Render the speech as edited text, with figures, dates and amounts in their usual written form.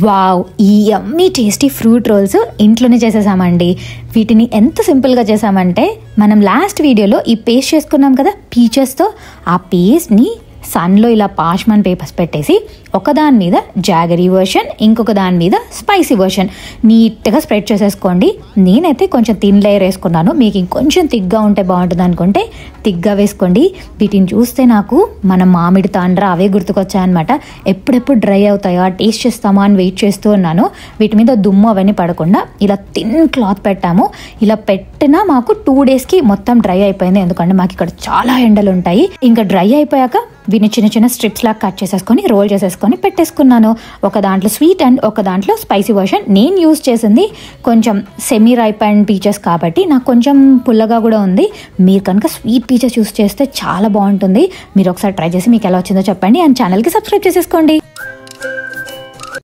Wow! ఈ yummy tasty fruit roles ఇంట్లోనే చేసేసామండి. వీటిని ఎంత సింపుల్గా చేసామంటే, మనం లాస్ట్ వీడియోలో ఈ పేస్ట్ చేసుకున్నాం కదా పీచెస్తో, ఆ పేస్ట్ని సన్లో ఇలా పాష్మన్ పేపర్స్ పెట్టేసి ఒకదాని మీద జాగరీ వర్షన్, ఇంకొక దాని మీద స్పైసీ వర్షన్ నీట్గా స్ప్రెడ్ చేసేసుకోండి. నేనైతే కొంచెం థిన్ లేయర్ వేసుకున్నాను. మీకు ఇంకొంచెం తిగ్గా ఉంటే బాగుంటుంది అనుకుంటే తిగ్గా వేసుకోండి. వీటిని చూస్తే నాకు మన మామిడి తాండ్ర అవే గుర్తుకొచ్చాయన్నమాట. ఎప్పుడెప్పుడు డ్రై అవుతాయో టేస్ట్ చేస్తామా అని వెయిట్ చేస్తూ ఉన్నాను. వీటి మీద దుమ్ము అవన్నీ పడకుండా ఇలా థిన్ క్లాత్ పెట్టాము. ఇలా పెట్టినా మాకు 2 daysకి మొత్తం డ్రై అయిపోయింది. ఎందుకంటే మాకు ఇక్కడ చాలా ఎండలు ఉంటాయి. ఇంకా డ్రై అయిపోయాక వీటిని చిన్న చిన్న స్ట్రిప్స్ లాగా కట్ చేసేసుకొని రోల్ చేసేసుకొని పెట్టేసుకున్నాను. ఒక దాంట్లో స్వీట్ అండ్ ఒక దాంట్లో స్పైసీ వర్షన్. నేను యూజ్ చేసింది కొంచెం సెమీ రైప్ అండ్ పీచెస్ కాబట్టి నాకు కొంచెం పుల్లగా కూడా ఉంది. మీరు కనుక స్వీట్ పీచెస్ యూజ్ చేస్తే చాలా బాగుంటుంది. మీరు ఒకసారి ట్రై చేసి మీకు ఎలా వచ్చిందో చెప్పండి అండ్ ఛానల్కి సబ్స్క్రైబ్ చేసేసుకోండి.